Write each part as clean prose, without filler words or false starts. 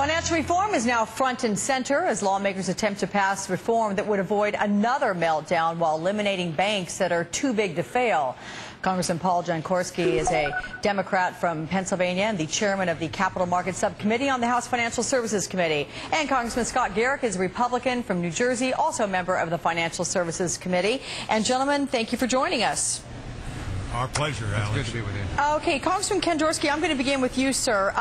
Financial reform is now front and center as lawmakers attempt to pass reform that would avoid another meltdown while eliminating banks that are too big to fail. Congressman Paul Jankowski is a Democrat from Pennsylvania and the chairman of the Capital Markets Subcommittee on the House Financial Services Committee. And Congressman Scott Garrett is a Republican from New Jersey, also a member of the Financial Services Committee. And gentlemen, thank you for joining us. Our pleasure, Alex. It's good to be with you. Okay, Congressman Jankowski, I'm going to begin with you, sir.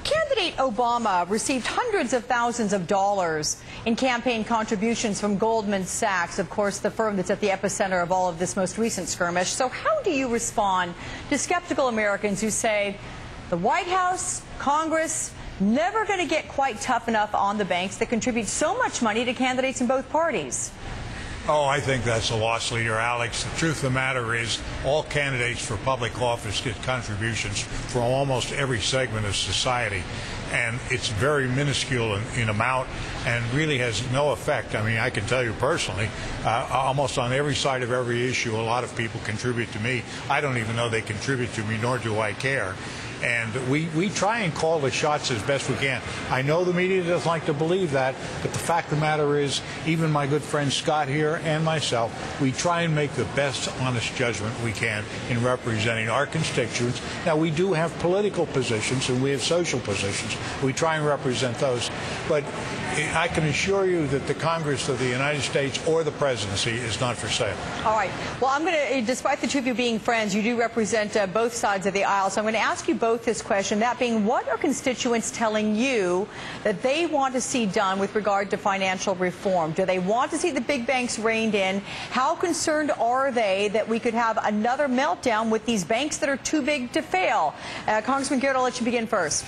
Candidate Obama received hundreds of thousands of dollars in campaign contributions from Goldman Sachs, of course, the firm that's at the epicenter of all of this most recent skirmish. So how do you respond to skeptical Americans who say the White House, Congress, never going to get quite tough enough on the banks that contribute so much money to candidates in both parties? Oh, I think that's a loss leader, Alex. The truth of the matter is all candidates for public office get contributions from almost every segment of society. And it's very minuscule in amount and really has no effect. I mean, I can tell you personally, almost on every side of every issue, a lot of people contribute to me. I don't even know they contribute to me, nor do I care. And we try and call the shots as best we can. I know the media doesn't like to believe that, but the fact of the matter is, even my good friend Scott here and myself, we try and make the best honest judgment we can in representing our constituents. Now, we do have political positions and we have social positions. We try and represent those. But I can assure you that the Congress of the United States or the presidency is not for sale. All right. Well, I'm going to, despite the two of you being friends, you do represent both sides of the aisle. So I'm going to ask you both this question, that being, what are constituents telling you that they want to see done with regard to financial reform? Do they want to see the big banks reined in? How concerned are they that we could have another meltdown with these banks that are too big to fail? Congressman Garrett, I'll let you begin first.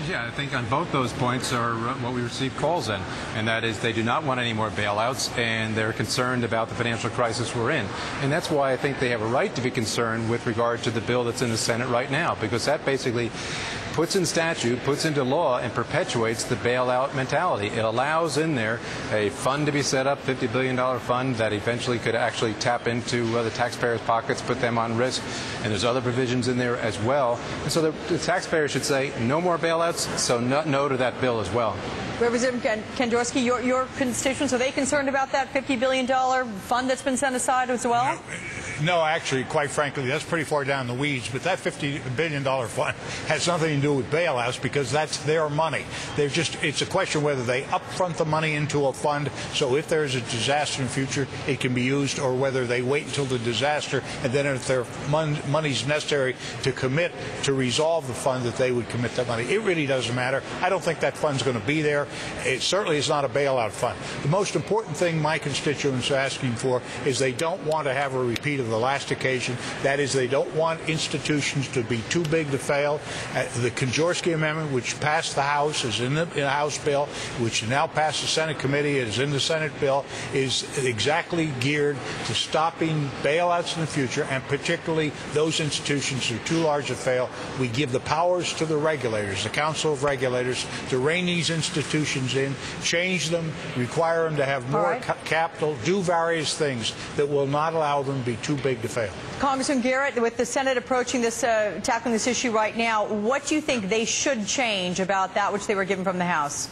Yeah, I think on both those points are what we receive calls in, and that is they do not want any more bailouts, and they're concerned about the financial crisis we're in. And that's why I think they have a right to be concerned with regard to the bill that's in the Senate right now, because that basically puts in statute, puts into law, and perpetuates the bailout mentality. It allows in there a fund to be set up, $50 billion fund that eventually could actually tap into the taxpayers' pockets, put them on risk, and there's other provisions in there as well. And so the taxpayers should say no more bailouts, so no to that bill as well. Representative Jankowski, your constituents, are they concerned about that $50 billion fund that's been set aside as well? No, actually, quite frankly, that's pretty far down the weeds. But that $50 billion fund has nothing to do with bailouts because that's their money. It's a question whether they upfront the money into a fund, so if there's a disaster in the future, it can be used, or whether they wait until the disaster, and then if their money's necessary to commit to resolve the fund, that they would commit that money. It really doesn't matter. I don't think that fund's going to be there. It certainly is not a bailout fund. The most important thing my constituents are asking for is they don't want to have a repeat of the last occasion. That is, they don't want institutions to be too big to fail. The Jankowski Amendment, which passed the House, is in the House bill, which now passed the Senate committee, is in the Senate bill, is exactly geared to stopping bailouts in the future, and particularly those institutions that are too large to fail. We give the powers to the regulators, the Council of Regulators, to rein these institutions in, change them, require them to have more capital, do various things that will not allow them to be too big to fail. Congressman Garrett, with the Senate approaching this, tackling this issue right now, what do you think they should change about that which they were given from the House?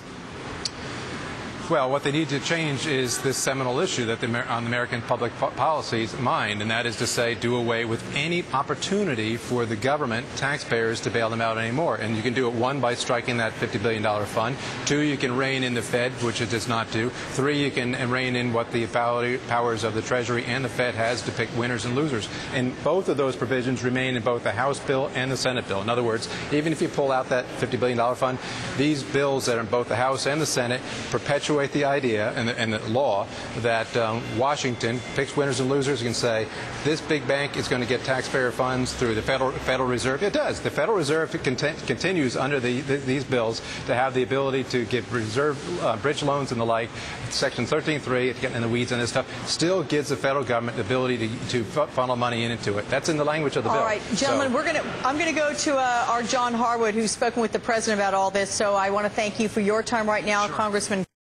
Well, what they need to change is this seminal issue that on the American public policy's mind, and that is to say, do away with any opportunity for the government, taxpayers, to bail them out anymore. And you can do it, one, by striking that $50 billion fund. Two, you can rein in the Fed, which it does not do. Three, you can rein in what the powers of the Treasury and the Fed has to pick winners and losers. And both of those provisions remain in both the House bill and the Senate bill. In other words, even if you pull out that $50 billion fund, these bills that are in both the House and the Senate perpetuate the idea and the law that Washington picks winners and losers. You can say this big bank is going to get taxpayer funds through the Federal Reserve. It does. The Federal Reserve continues under these bills to have the ability to give reserve bridge loans and the like. Section 13.3, getting in the weeds on this stuff, still gives the federal government the ability to funnel money into it. That's in the language of the bill. All right, gentlemen, I'm going to go to our John Harwood, who's spoken with the president about all this. So I want to thank you for your time right now, Sure. Congressman.